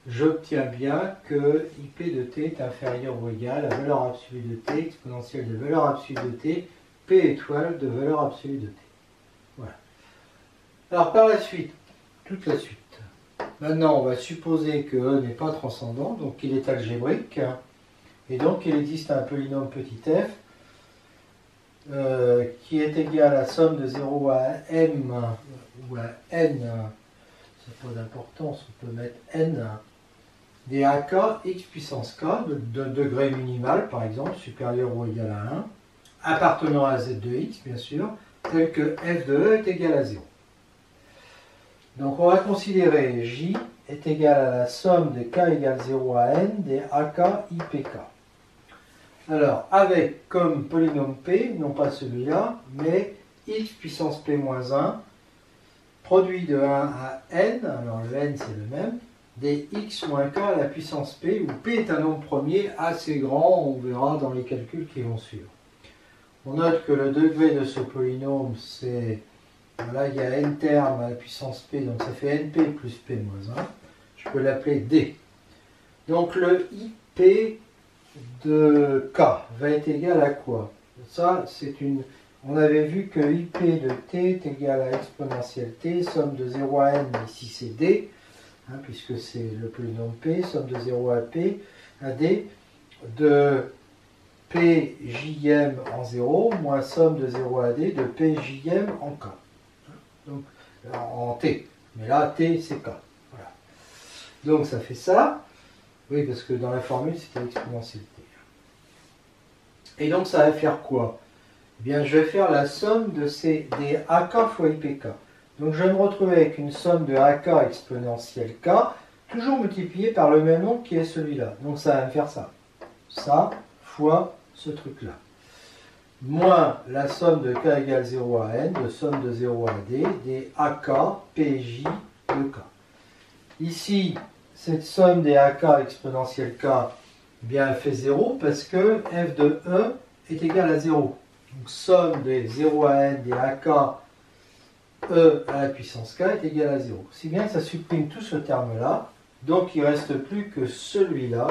Speaker 1: j'obtiens bien que IP de t est inférieur ou égal à valeur absolue de t, exponentielle de valeur absolue de t, P étoile de valeur absolue de t. Voilà. Alors par la suite, toute la suite. Maintenant, on va supposer que E n'est pas transcendant, donc il est algébrique, et donc il existe un polynôme petit f qui est égal à la somme de 0 à m ou à n, ça n'a pas d'importance, on peut mettre n, des ak x puissance k, de degré minimal par exemple, supérieur ou égal à 1, appartenant à z de x bien sûr, tel que f de E est égal à 0. Donc on va considérer J est égal à la somme des k égale 0 à n des ak ipk. Alors avec comme polynôme p, non pas celui-là, mais x puissance p moins 1, produit de 1 à n, alors le n c'est le même, des x moins k à la puissance p, où p est un nombre premier assez grand, on verra dans les calculs qui vont suivre. On note que le degré de ce polynôme, c'est, voilà, il y a n termes à la puissance p, donc ça fait np plus p moins 1. Je peux l'appeler d. Donc le ip de k va être égal à quoi? Ça, c'est une... On avait vu que ip de t est égal à exponentielle t, somme de 0 à n, ici c'est d, hein, puisque c'est le polynôme p, somme de 0 à p, à d, de p jm en 0, moins somme de 0 à d de p jm en k. Donc, en t. Mais là, t, c'est k. Voilà. Donc, ça fait ça. Oui, parce que dans la formule, c'était exponentielle t. Et donc, ça va faire quoi? Eh bien, je vais faire la somme de des ak fois ipk. Donc, je vais me retrouver avec une somme de ak exponentielle k, toujours multipliée par le même nombre qui est celui-là. Donc, ça va me faire ça. Ça fois ce truc-là. Moins la somme de k égale 0 à n, de somme de 0 à d, des ak pj de k. Ici, cette somme des ak exponentielle k, eh bien, elle fait 0 parce que f de E est égal à 0. Donc, somme des 0 à n des ak e à la puissance k est égal à 0. Si bien que ça supprime tout ce terme-là, donc il ne reste plus que celui-là,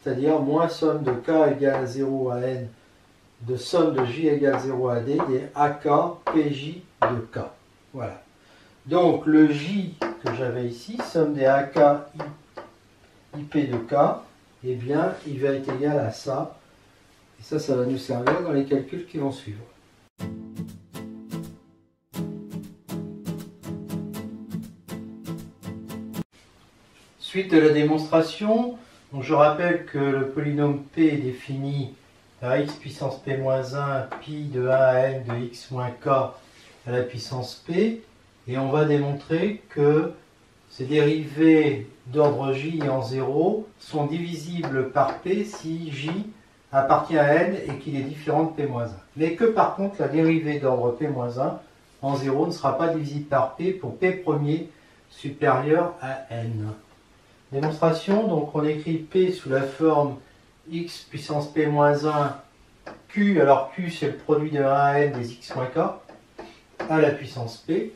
Speaker 1: c'est-à-dire moins somme de k égale à 0 à n, de somme de j égale 0 à d, des ak pj de k. Voilà. Donc le j que j'avais ici, somme des ak ip de k, eh bien il va être égal à ça. Et ça va nous servir dans les calculs qui vont suivre. Suite de la démonstration, donc je rappelle que le polynôme p est défini par x puissance p-1 pi de 1 à n de x moins k à la puissance p, et on va démontrer que ces dérivés d'ordre j en 0 sont divisibles par p si j appartient à n et qu'il est différent de p-1. Mais que par contre la dérivée d'ordre p-1 en 0 ne sera pas divisible par p pour p premier supérieur à n. Démonstration, donc on écrit p sous la forme x puissance p-1 q, alors q c'est le produit de 1 à n des x moins k à la puissance p.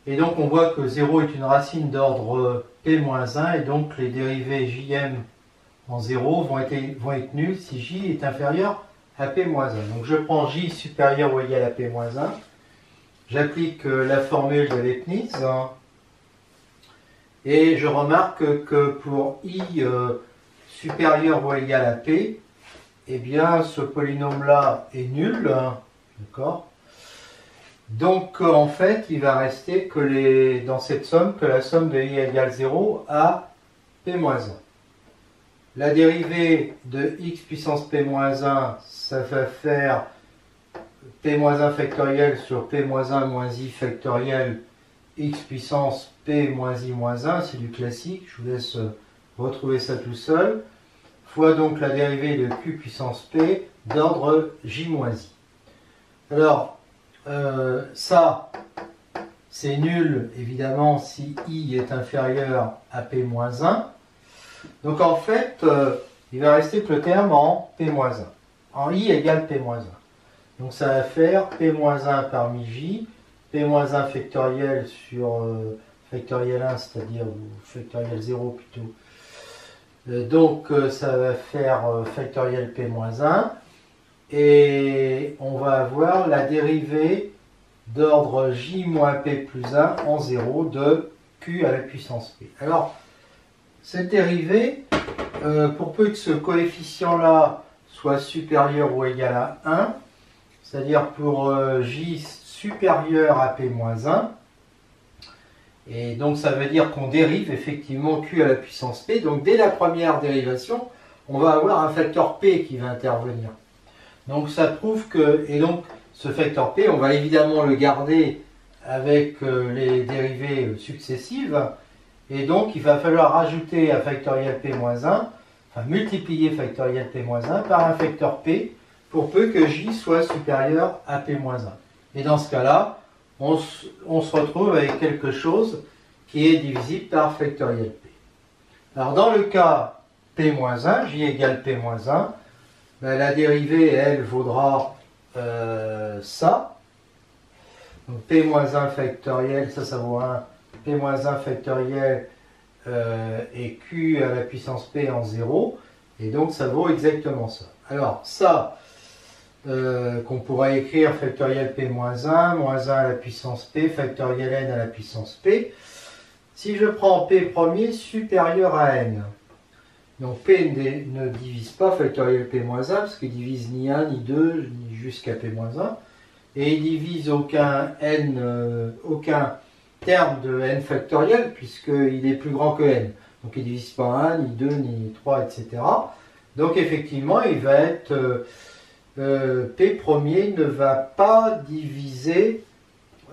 Speaker 1: Et donc on voit que 0 est une racine d'ordre p-1 et donc les dérivés jm en 0 vont être nuls si j est inférieur à p-1. Donc je prends j supérieur ou égal à p-1, j'applique la formule de Leibniz et je remarque que pour i supérieur ou égal à p, eh bien ce polynôme-là est nul, d'accord? Donc en fait, il va rester que dans cette somme, que la somme de i égale 0 à p-1. La dérivée de x puissance p-1, ça va faire p-1 factoriel sur p-1 moins i factoriel x puissance p moins i moins 1, c'est du classique, je vous laisse retrouver ça tout seul, fois donc la dérivée de q puissance p d'ordre j moins i. Alors, ça, c'est nul, évidemment, si i est inférieur à p-1. Donc en fait, il va rester que le terme en p-1, en i égale p-1. Donc ça va faire p-1 parmi j, p-1 factoriel sur factoriel 1, c'est-à-dire factoriel 0 plutôt. Donc ça va faire factoriel p-1. Et on va avoir la dérivée d'ordre j moins p plus 1 en 0 de q à la puissance p. Alors, cette dérivée, pour peu que ce coefficient-là soit supérieur ou égal à 1, c'est-à-dire pour j supérieur à p-1, et donc ça veut dire qu'on dérive effectivement q à la puissance p, donc dès la première dérivation, on va avoir un facteur p qui va intervenir. Donc ça prouve que, et donc ce facteur p, on va évidemment le garder avec les dérivées successives, et donc il va falloir rajouter un factoriel p-1, enfin multiplier factoriel p-1 par un facteur p, pour peu que j soit supérieur à p-1. Et dans ce cas-là, on se retrouve avec quelque chose qui est divisible par factoriel p. Alors dans le cas p-1, j égale p-1, ben, la dérivée, elle, vaudra ça. Donc p-1 factoriel, ça vaut 1. p-1 factoriel et q à la puissance p en 0. Et donc ça vaut exactement ça. Alors ça, qu'on pourrait écrire factoriel p-1, moins 1 à la puissance p, factoriel n à la puissance p. Si je prends p premier supérieur à n, donc p ne divise pas factoriel p-1 parce qu'il divise ni 1, ni 2, ni jusqu'à p-1. Et il divise aucun terme de n factoriel puisqu'il est plus grand que n. Donc il ne divise pas 1, ni 2, ni 3, etc. Donc effectivement, il va être... p premier ne va pas diviser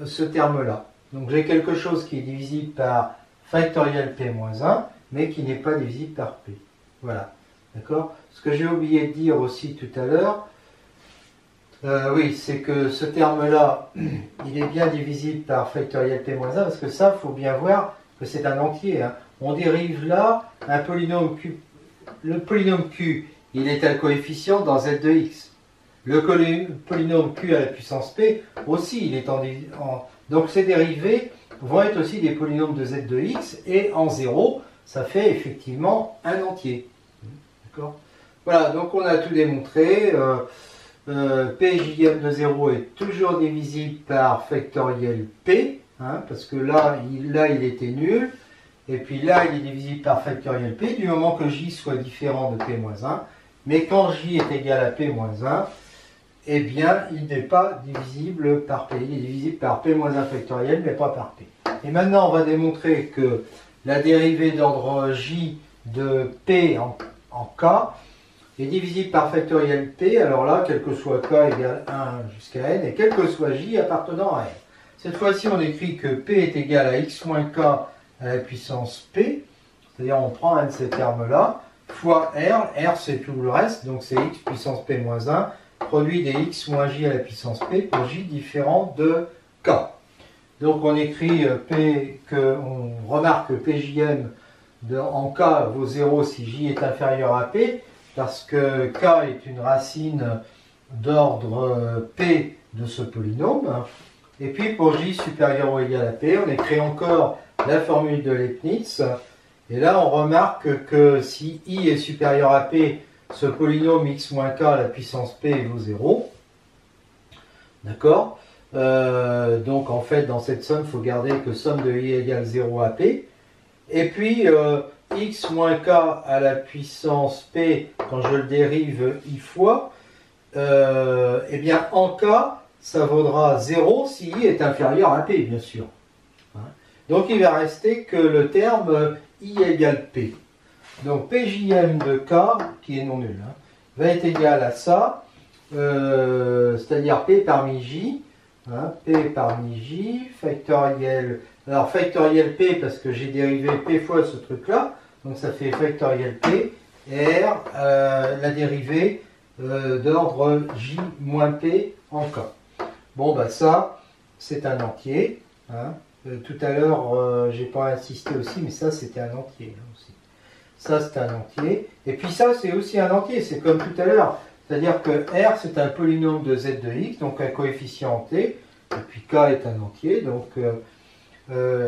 Speaker 1: ce terme-là. Donc j'ai quelque chose qui est divisible par factoriel p-1, mais qui n'est pas divisible par p. Voilà. D'accord? Ce que j'ai oublié de dire aussi tout à l'heure, oui, c'est que ce terme-là, il est bien divisible par factoriel p-1, parce que ça, il faut bien voir que c'est un entier. Hein. On dérive là un polynôme q. Le polynôme q, il est un coefficient dans z de x. Le polynôme q à la puissance p, aussi, il est dans Donc ces dérivés vont être aussi des polynômes de z de x, et en 0, ça fait effectivement un entier. D'accord ? Voilà, donc on a tout démontré. PJM de 0 est toujours divisible par factoriel P, hein, parce que là, il était nul, et puis là, il est divisible par factoriel P, du moment que J soit différent de P-1. Mais quand J est égal à P-1, eh bien, il n'est pas divisible par P. Il est divisible par P-1 factoriel, mais pas par P. Et maintenant, on va démontrer que la dérivée d'ordre J de P en K est divisible par factoriel P, alors là, quel que soit K égale 1 jusqu'à N, et quel que soit J appartenant à N. Cette fois-ci, on écrit que P est égal à x moins K à la puissance P, c'est-à-dire on prend un de ces termes-là, fois R c'est tout le reste, donc c'est x puissance P moins 1, produit des x moins J à la puissance P pour J différent de K. Donc on écrit on remarque que PJM en K vaut 0 si J est inférieur à P, parce que K est une racine d'ordre P de ce polynôme. Et puis pour J supérieur ou égal à P, on écrit encore la formule de Leibniz. Et là, on remarque que si I est supérieur à P, ce polynôme x moins K à la puissance P vaut 0. D'accord ? Donc en fait, dans cette somme, il faut garder que somme de I égale 0 à P. Et puis, x moins K à la puissance P, quand je le dérive I fois, eh bien en K, ça vaudra 0 si I est inférieur à P, bien sûr. Hein. Donc il va rester que le terme I égale P. Donc PJM de K, qui est non nul, hein, va être égal à ça, c'est-à-dire P parmi J, hein, P parmi J, factoriel, alors factoriel P parce que j'ai dérivé P fois ce truc-là, donc ça fait factoriel P, R, la dérivée d'ordre J moins P en K. Bon, bah ça, c'est un entier. Hein. Tout à l'heure, j'ai pas insisté aussi, mais ça, c'était un entier hein, aussi. Ça, c'est un entier. Et puis ça, c'est aussi un entier. C'est comme tout à l'heure. C'est-à-dire que R, c'est un polynôme de z de x, donc un coefficient entier. Et puis K est un entier. Donc,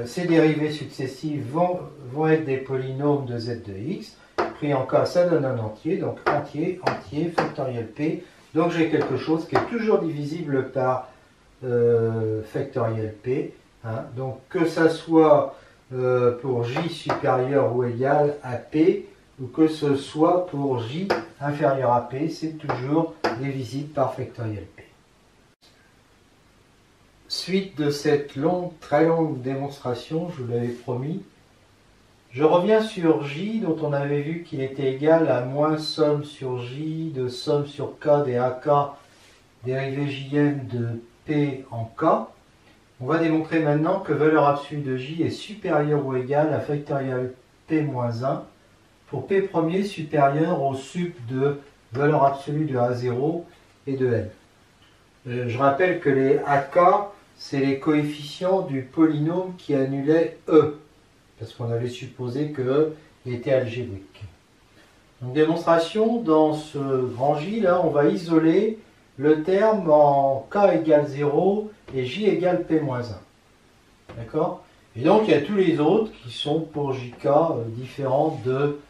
Speaker 1: ces dérivées successives vont être des polynômes de z de x. Pris en K, ça donne un entier. Donc, entier, factoriel P. Donc, j'ai quelque chose qui est toujours divisible par factoriel P. Hein. Donc, que ça soit pour J supérieur ou égal à P, ou que ce soit pour J inférieur à P, c'est toujours divisible par factoriel P. Suite de cette très longue démonstration, je vous l'avais promis, je reviens sur J, dont on avait vu qu'il était égal à moins somme sur J de somme sur K des AK dérivée Jm de P en K. On va démontrer maintenant que valeur absolue de J est supérieure ou égale à factoriel P-1 pour P premier supérieur au sup de valeur absolue de A0 et de N. Je rappelle que les AK, c'est les coefficients du polynôme qui annulait E, parce qu'on avait supposé que E était algébrique. Donc démonstration, dans ce grand J, là, on va isoler le terme en K égale 0 et J égale P-1. D'accord? Et donc il y a tous les autres qui sont pour JK différents de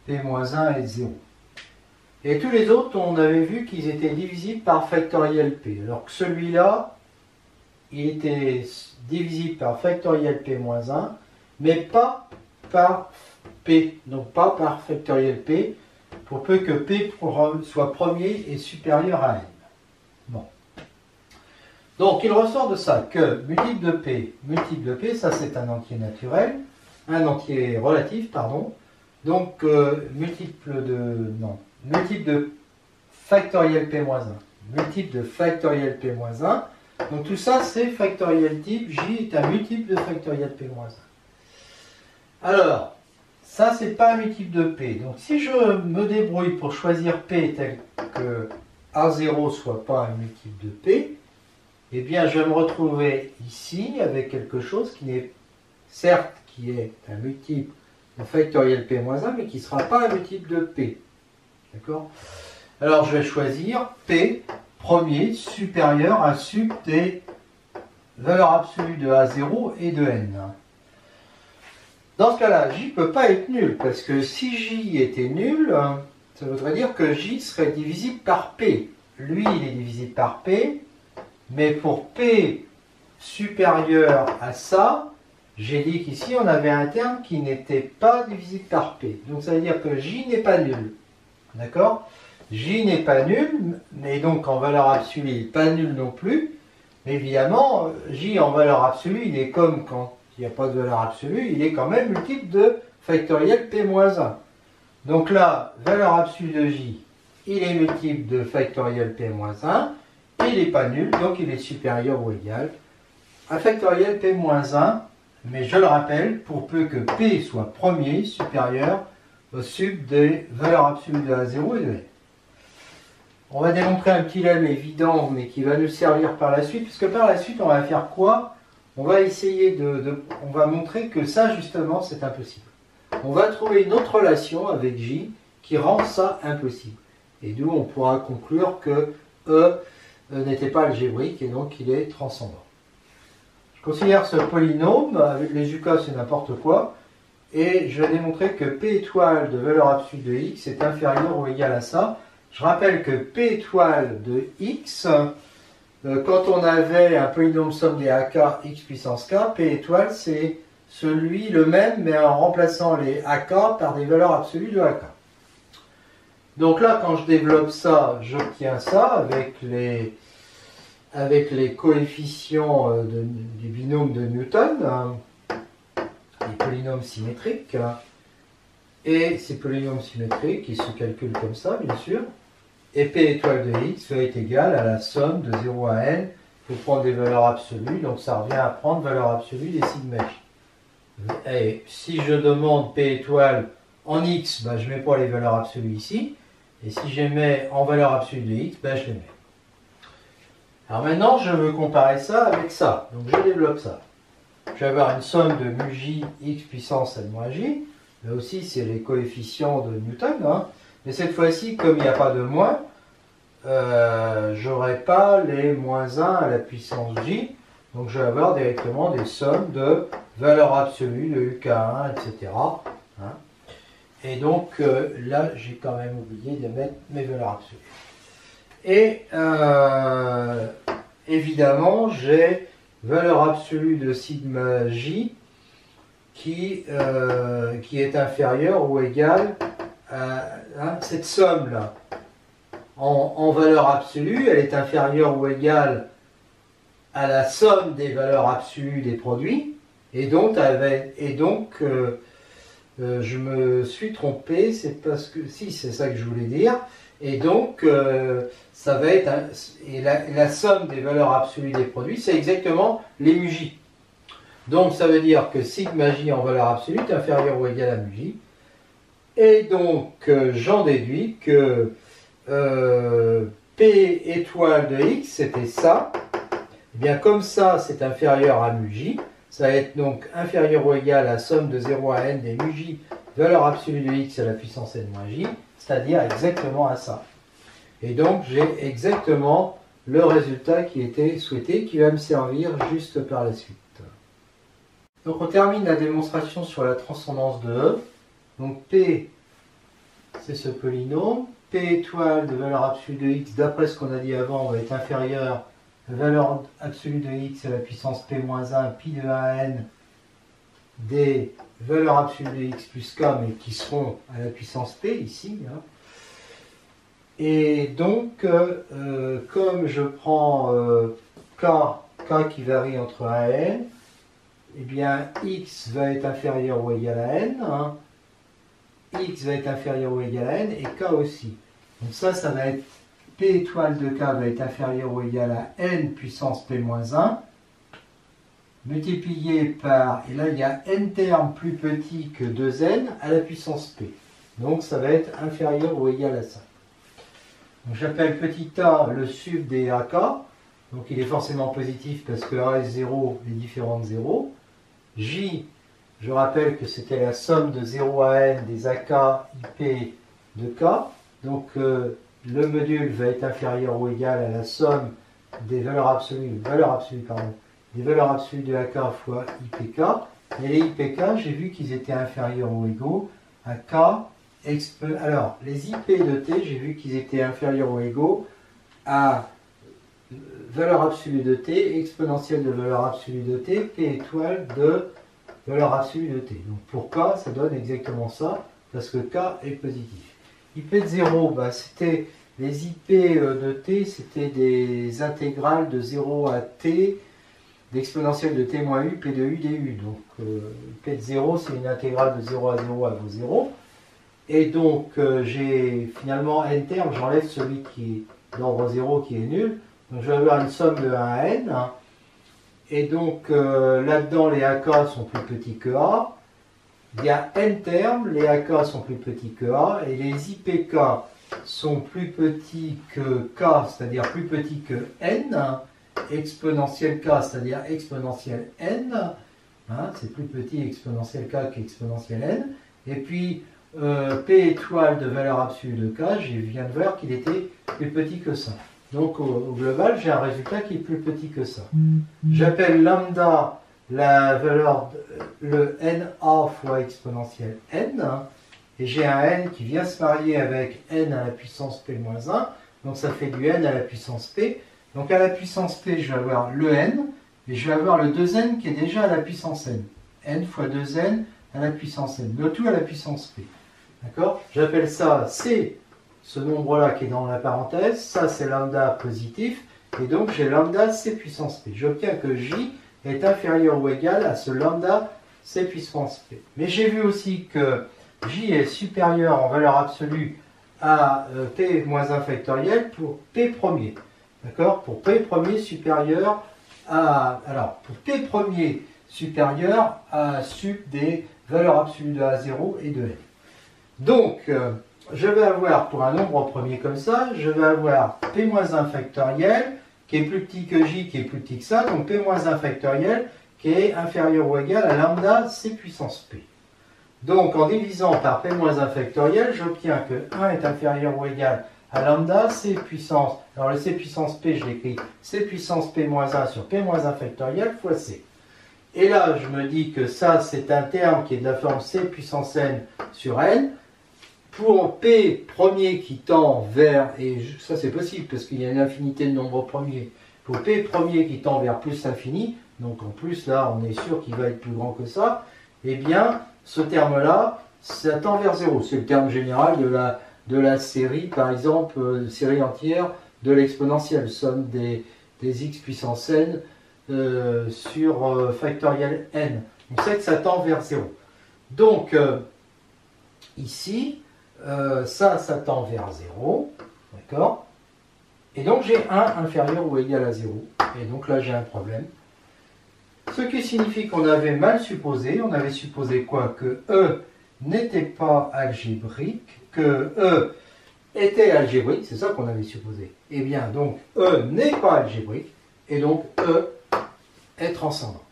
Speaker 1: P-1 et 0. Et tous les autres, on avait vu qu'ils étaient divisibles par factoriel P. Alors que celui-là, il était divisible par factoriel P-1, mais pas par P. Donc pas par factoriel P, pour peu que P soit premier et supérieur à N. Bon. Donc il ressort de ça que multiple de P, ça c'est un entier naturel, un entier relatif, pardon. Donc multiple de factoriel P-1, multiple de factoriel P-1. Donc tout ça c'est factoriel type, J est un multiple de factoriel P-1. Alors, ça c'est pas un multiple de P. Donc si je me débrouille pour choisir P tel que A0 soit pas un multiple de P, eh bien je vais me retrouver ici avec quelque chose qui est certes qui est un multiple de factoriel P-1, mais qui ne sera pas un multiple de P. D'accord? Alors je vais choisir P premier supérieur à sup des valeur absolue de A0 et de N. Dans ce cas-là, J ne peut pas être nul, parce que si J était nul, ça voudrait dire que J serait divisible par P. Lui, il est divisible par P, mais pour P supérieur à ça, j'ai dit qu'ici, on avait un terme qui n'était pas divisible par P. Donc, ça veut dire que J n'est pas nul. D'accord? J n'est pas nul, mais donc en valeur absolue, il n'est pas nul non plus. Mais évidemment, J en valeur absolue, il est comme quand il n'y a pas de valeur absolue, il est quand même multiple de factoriel P-1. Donc là, valeur absolue de J, il est multiple de factoriel P-1, il n'est pas nul, donc il est supérieur ou égal à factoriel P-1, mais je le rappelle, pour peu que P soit premier, supérieur au sub des valeurs absolues de A0 et de N. On va démontrer un petit lemme évident, mais qui va nous servir par la suite, puisque par la suite, on va faire quoi? On va essayer on va montrer que ça, justement, c'est impossible. On va trouver une autre relation avec J qui rend ça impossible. Et d'où on pourra conclure que E n'était pas algébrique et donc il est transcendant. Je considère ce polynôme, avec les UK c'est n'importe quoi, et je vais démontrer que P étoile de valeur absolue de X est inférieur ou égal à ça. Je rappelle que P étoile de X, quand on avait un polynôme somme des AK X puissance K, P étoile c'est celui le même, mais en remplaçant les AK par des valeurs absolues de AK. Donc là, quand je développe ça, j'obtiens ça avec les coefficients du binôme de Newton, les polynômes symétriques. Et ces polynômes symétriques, ils se calculent comme ça, bien sûr. Et P étoile de X va être égal à la somme de 0 à N. Il faut prendre des valeurs absolues, donc ça revient à prendre valeur absolue des sigma J. Et si je demande P étoile en X, ben, je mets pas les valeurs absolues ici. Et si je les mets en valeur absolue de X, ben, je les mets. Alors maintenant, je veux comparer ça avec ça. Donc je développe ça. Je vais avoir une somme de mu J X puissance N moins J. Là aussi, c'est les coefficients de Newton. Hein. Mais cette fois-ci, comme il n'y a pas de moins, je n'aurai pas les moins 1 à la puissance J. Donc je vais avoir directement des sommes de valeurs absolues de UK1, etc. Hein. Et donc là, j'ai quand même oublié de mettre mes valeurs absolues. Et évidemment, j'ai valeur absolue de sigma J qui est inférieure ou égale à cette somme-là. En valeur absolue, elle est inférieure ou égale à la somme des valeurs absolues des produits. Et donc, je me suis trompé, c'est parce que, si, c'est ça que je voulais dire. Et donc, ça va être, la somme des valeurs absolues des produits, c'est exactement les mu J. Donc, ça veut dire que sigma J en valeur absolue est inférieur ou égal à mu J. Et donc, j'en déduis que P étoile de X, c'était ça. Et bien, comme ça, c'est inférieur à mu J. Ça va être donc inférieur ou égal à la somme de 0 à N des mu J, valeur absolue de X à la puissance N moins J, c'est-à-dire exactement à ça. Et donc, j'ai exactement le résultat qui était souhaité, qui va me servir juste par la suite. Donc, on termine la démonstration sur la transcendance de E. Donc, P, c'est ce polynôme. P étoile de valeur absolue de X, d'après ce qu'on a dit avant, va être inférieur à la valeur absolue de X à la puissance P-1, pi de 1 à N, des valeurs absolues de X plus K, mais qui seront à la puissance P, ici. Hein. Et donc, comme je prends K qui varie entre 1 et N, eh bien, X va être inférieur ou égal à N, hein. X va être inférieur ou égal à N, et K aussi. Donc ça va être P étoile de K va être inférieur ou égal à N puissance P-1, multiplié par, et là il y a N termes plus petits que 2N à la puissance P. Donc ça va être inférieur ou égal à ça. Donc j'appelle petit a le sub des AK, donc il est forcément positif parce que A est 0 est différent de 0. J, je rappelle que c'était la somme de 0 à N des AK IP de K, donc le module va être inférieur ou égal à la somme des valeurs absolues des valeurs absolues de AK fois IPK. Et les IPK, j'ai vu qu'ils étaient inférieurs ou égaux à K. Alors, les IP de T, j'ai vu qu'ils étaient inférieurs ou égaux à valeur absolue de T, exponentielle de valeur absolue de T, P étoile de valeur absolue de T. Donc pour K, ça donne exactement ça, parce que K est positif. IP de 0, bah, c'était les IP de T, c'était des intégrales de 0 à T, d'exponentielle de T moins U, P de U du. Donc IP de 0, c'est une intégrale de 0 à 0 à vaut 0. Et donc j'ai finalement n termes, j'enlève celui qui est d'ordre 0 qui est nul. Donc je vais avoir une somme de 1 à n. Et donc là-dedans, les AK sont plus petits que A. Il y a n termes, les AK sont plus petits que A. Et les IPK sont plus petits que K, c'est-à-dire plus petits que n. Exponentielle K, c'est-à-dire exponentielle n. Hein, c'est plus petit exponentielle K qu'exponentielle n. Et puis P étoile de valeur absolue de K, je viens de voir qu'il était plus petit que ça. Donc au global, j'ai un résultat qui est plus petit que ça. J'appelle lambda la valeur, le NA fois exponentielle n, et j'ai un n qui vient se marier avec n à la puissance p-1, donc ça fait du n à la puissance p. Donc à la puissance p, je vais avoir le n, et je vais avoir le 2n qui est déjà à la puissance n. n fois 2n à la puissance n, le tout à la puissance p. D'accord? J'appelle ça C, ce nombre-là qui est dans la parenthèse, ça c'est lambda positif, et donc j'ai lambda C puissance P. J'obtiens que J est inférieur ou égal à ce lambda C puissance P. Mais j'ai vu aussi que J est supérieur en valeur absolue à P moins 1 factoriel pour P premier. D'accord? Pour P premier supérieur à... Alors, pour P premier supérieur à sup des valeurs absolues de A0 et de N. Donc, je vais avoir, pour un nombre premier comme ça, je vais avoir P-1 factoriel, qui est plus petit que J, qui est plus petit que ça, donc P-1 factoriel, qui est inférieur ou égal à lambda C puissance P. Donc, en divisant par P-1 factoriel, j'obtiens que 1 est inférieur ou égal à lambda C puissance, alors le C puissance P, je l'écris C puissance P-1 sur P-1 factoriel fois C. Et là, je me dis que ça, c'est un terme qui est de la forme C puissance N sur N. Pour P premier qui tend vers, et ça c'est possible parce qu'il y a une infinité de nombres premiers, pour P premier qui tend vers plus l'infini, donc en plus là on est sûr qu'il va être plus grand que ça, eh bien ce terme-là, ça tend vers 0. C'est le terme général de la série, par exemple, série entière de l'exponentielle, somme des x puissance n sur factoriel n. On sait que ça tend vers 0. Donc ici, ça tend vers 0, d'accord? Et donc j'ai 1 inférieur ou égal à 0. Et donc là j'ai un problème. Ce qui signifie qu'on avait mal supposé. On avait supposé quoi? Que E n'était pas algébrique, que E était algébrique, c'est ça qu'on avait supposé. Eh bien donc E n'est pas algébrique, et donc E est transcendant.